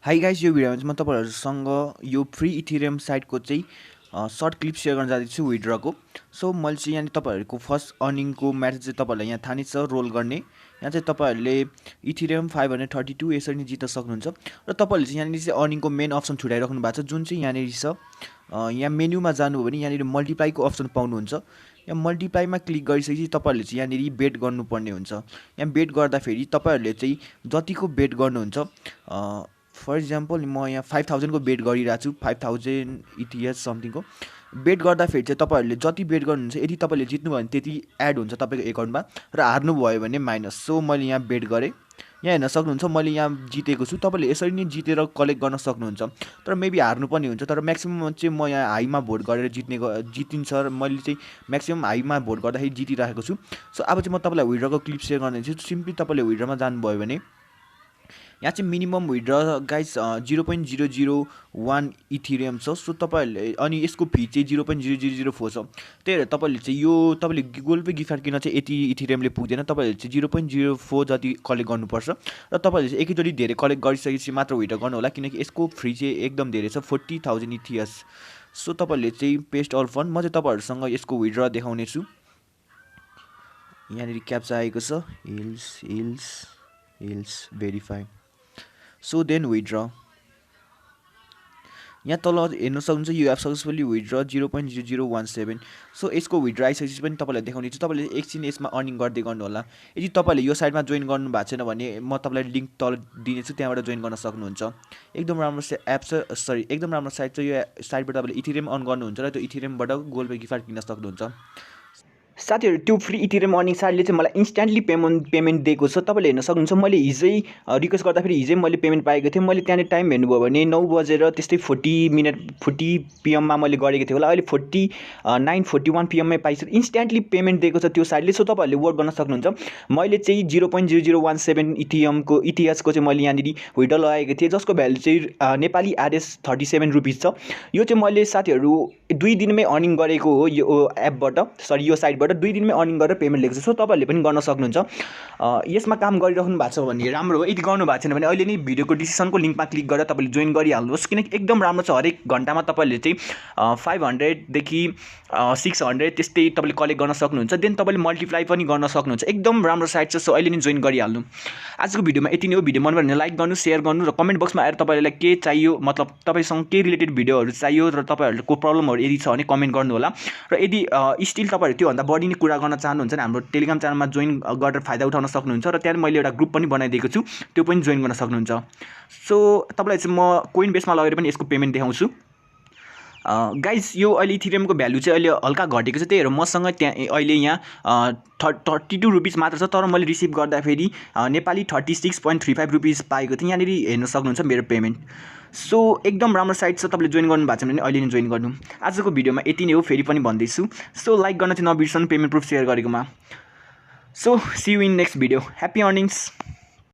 High guys, यो भिडियोमा चाहिँ म तपाईँहरूसँग यो फ्री इथेरियम साइटको चाहिँ सर्ट क्लिप सेयर गर्न जाँदैछु विथड्रको। सो मैले चाहिँ यहाँ तपाईँहरूको फर्स्ट अर्निङको म्याथड चाहिँ तपाईँहरूलाई यहाँ थाहा नै छ रोल गर्ने। यहाँ चाहिँ तपाईँहरूले इथेरियम 532 यसरी नै जित्न सक्नुहुन्छ र तपाईँहरूले चाहिँ यहाँनिर चाहिँ अर्निङको मेन अप्सन छुट्याइराख्नु भएको छ जुन चाहिँ यहाँनिर छ। यहाँ मेन्युमा जानुभयो भने यहाँनिर मल्टिप्लाईको अप्सन पाउनुहुन्छ। यहाँ मल्टिप्लाईमा क्लिक गरिसकेपछि तपाईँहरूले चाहिँ यहाँनिर बेट गर्नुपर्ने हुन्छ। यहाँ बेट गर्दाखेरि तपाईँहरूले चाहिँ जतिको बेट गर्नुहुन्छ, फर इक्जाम्पल म यहाँ 5000 को बेट गरिरहेको छु, 5000 इथिएस समथिङको बेट गर्दाखेरि चाहिँ तपाईँहरूले जति बेट गर्नुहुन्छ यदि तपाईँले जित्नुभयो भने त्यति एड हुन्छ तपाईँको एकाउन्टमा र हार्नुभयो भने माइनस। सो मैले यहाँ बेट गरेँ, यहाँ हेर्न सक्नुहुन्छ मैले यहाँ जितेको छु। तपाईँले यसरी नै जितेर कलेक्ट गर्न सक्नुहुन्छ, तर मेबी हार्नु पनि हुन्छ। तर म्याक्सिमम चाहिँ म यहाँ हाईमा भोट गरेर जितिन्छ र मैले चाहिँ म्याक्सिमम हाईमा भोट गर्दाखेरि जितिरहेको छु। सो अब चाहिँ म तपाईँलाई विड्रको क्लिप सेयर गर्दैछु। सिम्पली तपाईँले विड्रमा जानुभयो भने यहाँ चाहिँ मिनिमम विड्र गाइस 0.001 इथेरियम छ। सो तपाईँहरूले अनि यसको फी चाहिँ 0.0004 छ। त्यही भएर तपाईँले चाहिँ यो तपाईँले गुगल पे गिफ्ट कार्ड किन्न चाहिँ यति इथेरियमले पुग्दैन। तपाईँहरूले चाहिँ 0.04 जति कलेक्ट गर्नुपर्छ र तपाईँहरूले चाहिँ एकैचोटि धेरै कलेक्ट गरिसकेपछि मात्र विड्र गर्नु होला, किनकि यसको फ्री चाहिँ एकदम धेरै छ, 40,000 इथिएस। सो तपाईँहरूले चाहिँ पेस्ट अल फन्ड। म चाहिँ तपाईँहरूसँग यसको विड्र देखाउने छु। यहाँनिर क्याप्चा आएको छ, hills verify. So then withdraw यहाँ तल हेर्न सक्नुहुन्छ you have successfully withdraw 0.0017। So यसको विड्र आइसकेपछि पनि तपाईँलाई देखाउने छु। तपाईँले एकछिन यसमा अर्निङ गर्दै गर्नु होला। यदि तपाईँले यो साइडमा जोइन गर्नु भएको छैन भने म तपाईँलाई लिङ्क तल दिनेछु, त्यहाँबाट जोइन गर्न सक्नुहुन्छ। एकदम राम्रो एप छ, एकदम राम्रो साइट छ। यो साइटबाट तपाईँले इथेरियम अर्न गर्नुहुन्छ र त्यो इथेरियमबाट गोल्ड पे गिफ्ट कार्ड किन्न सक्नुहुन्छ। साथीहरू, त्यो फ्री इथेरियम अर्निङ साइटले चाहिँ मलाई इन्स्ट्यान्टली पेमेन्ट दिएको छ। तपाईँले हेर्न सक्नुहुन्छ मैले हिजै रिक्वेस्ट गर्दाखेरि हिजै मैले पेमेन्ट पाएको थिएँ। मैले त्यहाँनिर टाइम हेर्नुभयो भने 9 बजेर त्यस्तै 40 PM मैले गरेको थिएँ होला। अहिले 41 PM पाइसक्यो। इन्स्ट्यान्टली पेमेन्ट दिएको छ त्यो साइटले। सो तपाईँहरूले वर्क गर्न सक्नुहुन्छ। मैले चाहिँ 0.0017 इथिएसको चाहिँ मैले यहाँनिर विड्र लगाएको थिएँ, जसको भ्यालु चाहिँ नेपाली RS 37 रुपिस छ। यो चाहिँ मैले साथीहरू 2 दिनमै अर्निङ गरेको हो यो एपबाट, यो साइटबाट 2 दिनमै अर्निङ गरेर पेमेन्ट लिएको छ। सो तपाईँहरूले पनि गर्न सक्नुहुन्छ। यसमा काम गरिराख्नु भएको छ भने राम्रो हो। यदि गर्नु भएको छैन भने अहिले नै भिडियोको डिस्क्रिप्सनको लिङ्कमा क्लिक गरेर तपाईँले जोइन गरिहाल्नुहोस्, किनकि एकदम राम्रो छ। हरेक घन्टामा तपाईँले चाहिँ 500 देखि 600 त्यस्तै तपाईँले कलेक्ट गर्न सक्नुहुन्छ। देन तपाईँले मल्टिप्लाई पनि गर्न सक्नुहुन्छ। एकदम राम्रो साइट छ। सो अहिले नै जोइन गरिहाल्नु। आजको भिडियोमा यति नै हो। भिडियो मन पऱ्यो भने लाइक गर्नु, सेयर गर्नु र कमेन्ट बक्समा आएर तपाईँलाई के चाहियो, मतलब तपाईँसँग के रिलेटेड भिडियोहरू चाहियो र तपाईँहरूको प्रब्लमहरू यदि छ भने कमेन्ट गर्नु होला। र यदि स्टिल तपाईँहरू त्योभन्दा बढी नै कुरा गर्न चाहनुहुन्छ भने हाम्रो टेलिग्राम च्यानलमा जोइन गरेर फाइदा उठाउन सक्नुहुन्छ र त्यहाँ मैले एउटा ग्रुप पनि बनाइदिएको छु, त्यो पनि जोइन गर्न सक्नुहुन्छ। सो तपाईँलाई चाहिँ म कोइनबेसमा लगेर पनि यसको पेमेन्ट देखाउँछु। गाइज, यो अहिले इथेरियमको भ्यालु चाहिँ अहिले हल्का घटेको छ। त्यही भएर मसँग त्यहाँ अहिले यहाँ 32 रुपिस मात्र छ, तर मैले रिसिभ गर्दाखेरि नेपाली 36.35 रुपिस पाएको थिएँ। यहाँनिर हेर्न सक्नुहुन्छ मेरो पेमेन्ट। सो एकदम राम्रो साइट छ। तपाईँले जोइन गर्नु भएको छ भने अहिले नै जोइन गर्नु। आजको भिडियोमा यति नै हो, फेरि पनि भन्दैछु। सो लाइक गर्न चाहिँ नबिर्सनु पेमेन्ट प्रुफ सेयर गरेकोमा। So see you in next video. Happy earnings.